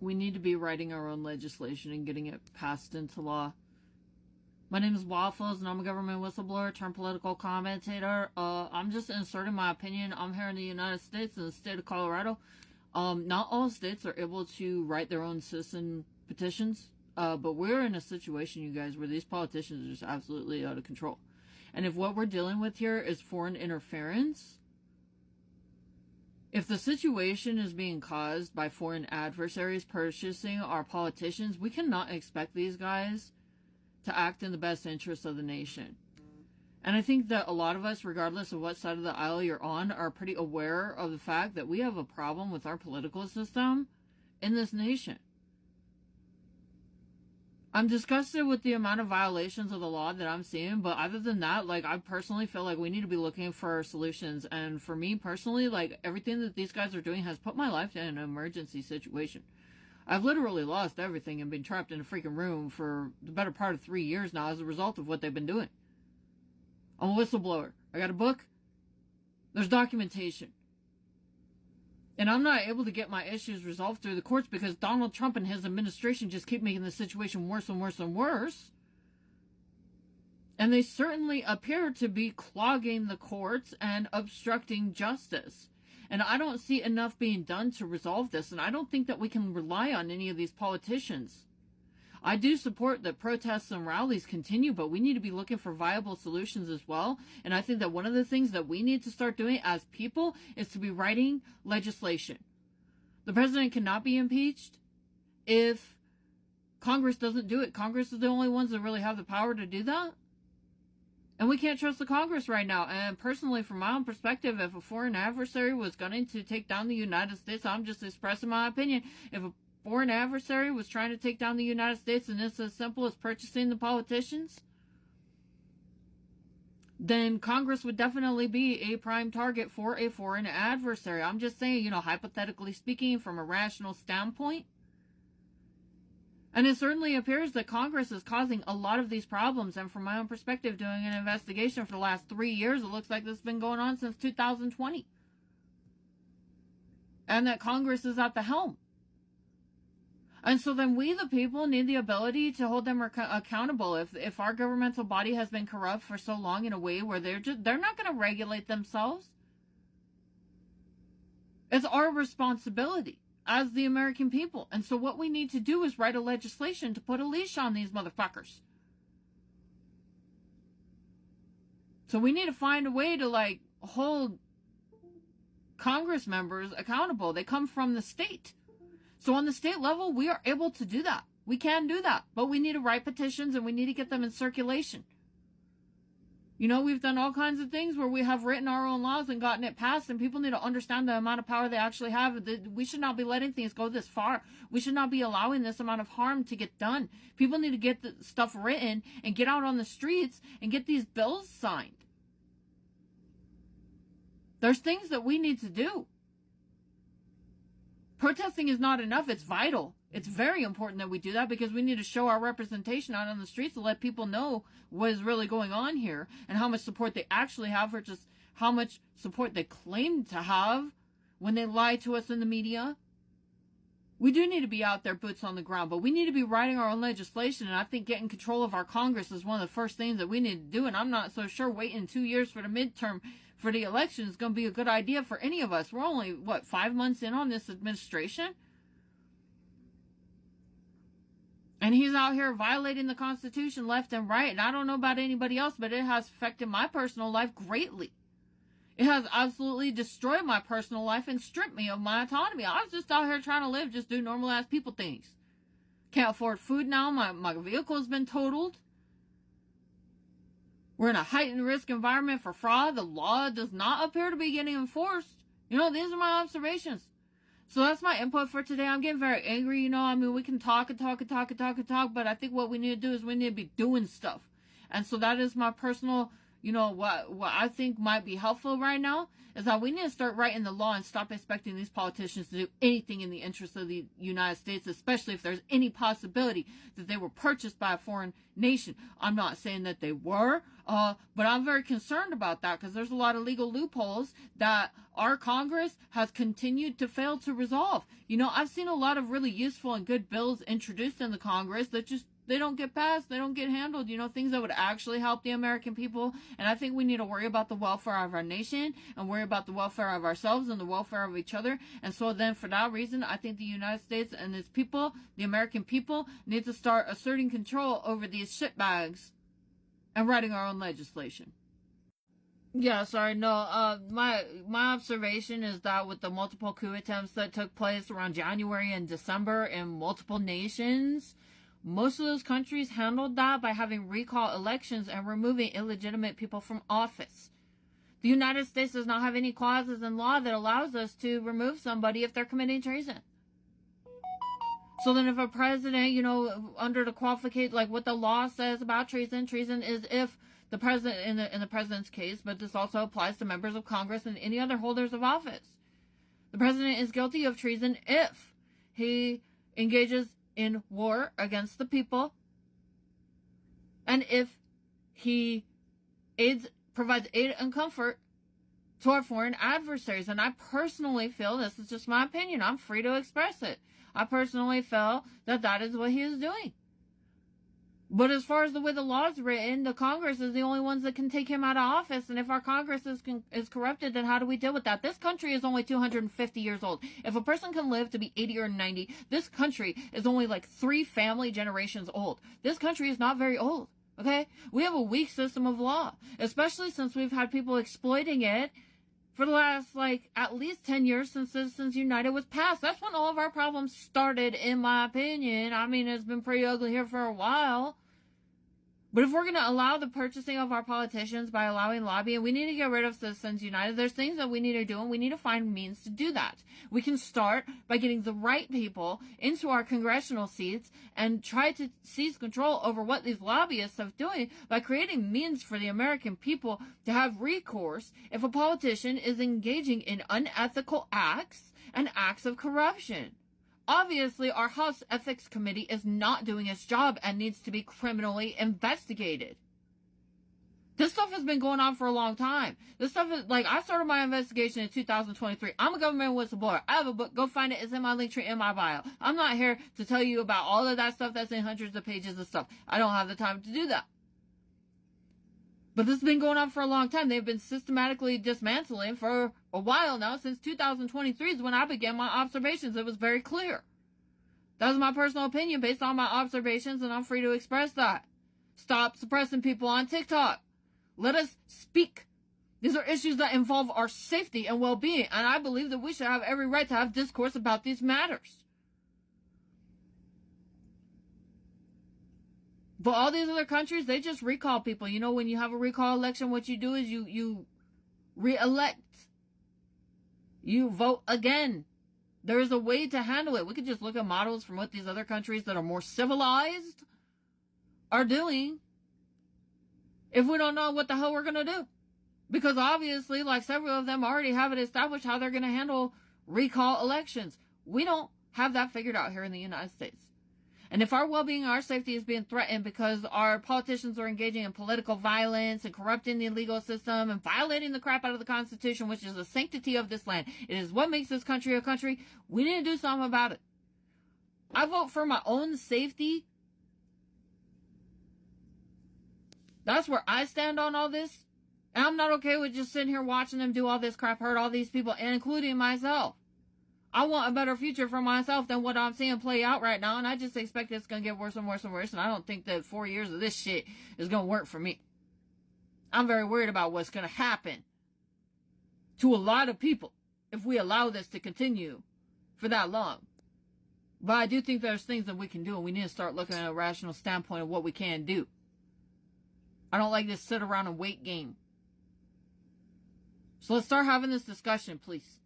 we need to be writing our own legislation and getting it passed into law. My name is Waffles, and I'm a government whistleblower turned political commentator. I'm just inserting my opinion. I'm here in the United States, in the state of Colorado. Not all states are able to write their own citizen petitions, but we're in a situation, you guys, where these politicians are just absolutely out of control. And if what we're dealing with here is foreign interference, if the situation is being caused by foreign adversaries purchasing our politicians, we cannot expect these guys to act in the best interest of the nation. And I think that a lot of us, regardless of what side of the aisle you're on, are pretty aware of the fact that we have a problem with our political system in this nation. I'm disgusted with the amount of violations of the law that I'm seeing, but other than that, like, I personally feel like we need to be looking for solutions. And for me personally, like, everything that these guys are doing has put my life in an emergency situation. I've literally lost everything and been trapped in a freaking room for the better part of 3 years now as a result of what they've been doing. I'm a whistleblower. I got a book. There's documentation. And I'm not able to get my issues resolved through the courts because Donald Trump and his administration just keep making the situation worse and worse and worse. And they certainly appear to be clogging the courts and obstructing justice. And I don't see enough being done to resolve this. And I don't think that we can rely on any of these politicians. I do support that protests and rallies continue, but we need to be looking for viable solutions as well. And I think that one of the things that we need to start doing as people is to be writing legislation. The president cannot be impeached if Congress doesn't do it. Congress is the only ones that really have the power to do that. And we can't trust the Congress right now. And personally, from my own perspective, if a foreign adversary was going to take down the United States, I'm just expressing my opinion. If a foreign adversary was trying to take down the United States and it's as simple as purchasing the politicians, then Congress would definitely be a prime target for a foreign adversary. I'm just saying, hypothetically speaking, from a rational standpoint. And it certainly appears that Congress is causing a lot of these problems. And from my own perspective, doing an investigation for the last 3 years, it looks like this has been going on since 2020. And that Congress is at the helm. And so then we, the people, need the ability to hold them accountable. If our governmental body has been corrupt for so long in a way where they're not going to regulate themselves, it's our responsibility as the American people. And so what we need to do is write a legislation to put a leash on these motherfuckers. So we need to find a way to hold Congress members accountable. They come from the state. So on the state level, we are able to do that. We can do that. But we need to write petitions and we need to get them in circulation. We've done all kinds of things where we have written our own laws and gotten it passed, and people need to understand the amount of power they actually have. We should not be letting things go this far. We should not be allowing this amount of harm to get done. People need to get the stuff written and get out on the streets and get these bills signed. There's things that we need to do. Protesting is not enough. It's vital. It's very important that we do that because we need to show our representation out on the streets to let people know what is really going on here and how much support they actually have versus how much support they claim to have when they lie to us in the media. We do need to be out there, boots on the ground, but we need to be writing our own legislation, and I think getting control of our Congress is one of the first things that we need to do, and I'm not so sure waiting 2 years for the midterm for the election is going to be a good idea for any of us. We're only, 5 months in on this administration? And he's out here violating the Constitution left and right, and I don't know about anybody else, but it has affected my personal life greatly. It has absolutely destroyed my personal life and stripped me of my autonomy. I was just out here trying to live, just do normal ass people things. Can't afford food now. My vehicle has been totaled. We're in a heightened risk environment for fraud. The law does not appear to be getting enforced. These are my observations. So that's my input for today. I'm getting very angry. We can talk and talk and talk and talk and talk, but I think what we need to do is we need to be doing stuff. And so that is my personal what I think might be helpful right now is that we need to start writing the law and stop expecting these politicians to do anything in the interest of the United States, especially if there's any possibility that they were purchased by a foreign nation. I'm not saying that they were, but I'm very concerned about that because there's a lot of legal loopholes that our Congress has continued to fail to resolve. I've seen a lot of really useful and good bills introduced in the Congress that just they don't get passed, they don't get handled, things that would actually help the American people. And I think we need to worry about the welfare of our nation and worry about the welfare of ourselves and the welfare of each other. And so then for that reason, I think the United States and its people, the American people, need to start asserting control over these shitbags and writing our own legislation. Yeah, sorry, no, my observation is that with the multiple coup attempts that took place around January and December in multiple nations, most of those countries handled that by having recall elections and removing illegitimate people from office. The United States does not have any clauses in law that allows us to remove somebody if they're committing treason. So then if a president, under the qualification, like what the law says about treason is if the president, in the president's case, but this also applies to members of Congress and any other holders of office. The president is guilty of treason if he engages in war against the people, and if he provides aid and comfort to our foreign adversaries. And I personally feel, this is just my opinion, I'm free to express it, I personally feel that is what he is doing. But as far as the way the law is written, the Congress is the only ones that can take him out of office. And if our Congress is corrupted, then how do we deal with that? This country is only 250 years old. If a person can live to be 80 or 90, this country is only like 3 family generations old. This country is not very old, okay? We have a weak system of law, especially since we've had people exploiting it for the last, at least 10 years since Citizens United was passed. That's when all of our problems started, in my opinion. I mean, it's been pretty ugly here for a while. But if we're going to allow the purchasing of our politicians by allowing lobbying, we need to get rid of Citizens United. There's things that we need to do, and we need to find means to do that. We can start by getting the right people into our congressional seats and try to seize control over what these lobbyists are doing by creating means for the American people to have recourse if a politician is engaging in unethical acts and acts of corruption. Obviously, our House Ethics Committee is not doing its job and needs to be criminally investigated. This stuff has been going on for a long time. This stuff is, I started my investigation in 2023. I'm a government whistleblower. I have a book. Go find it. It's in my link tree in my bio. I'm not here to tell you about all of that stuff that's in hundreds of pages of stuff. I don't have the time to do that. But this has been going on for a long time. They've been systematically dismantling for a while now. Since 2023 is when I began my observations. It was very clear. That was my personal opinion based on my observations, and I'm free to express that. Stop suppressing people on TikTok. Let us speak. These are issues that involve our safety and well-being, and I believe that we should have every right to have discourse about these matters. But all these other countries, they just recall people. When you have a recall election, what you do is you re-elect. You vote again. There is a way to handle it. We could just look at models from what these other countries that are more civilized are doing if we don't know what the hell we're going to do. Because obviously, several of them already have it established how they're going to handle recall elections. We don't have that figured out here in the United States. And if our well-being, our safety is being threatened because our politicians are engaging in political violence and corrupting the legal system and violating the crap out of the Constitution, which is the sanctity of this land, it is what makes this country a country, we need to do something about it. I vote for my own safety. That's where I stand on all this. And I'm not okay with just sitting here watching them do all this crap, hurt all these people, and including myself. I want a better future for myself than what I'm seeing play out right now, and I just expect it's going to get worse and worse and worse, and I don't think that 4 years of this shit is going to work for me. I'm very worried about what's going to happen to a lot of people if we allow this to continue for that long. But I do think there's things that we can do, and we need to start looking at a rational standpoint of what we can do. I don't like this sit around and wait game. So let's start having this discussion, please.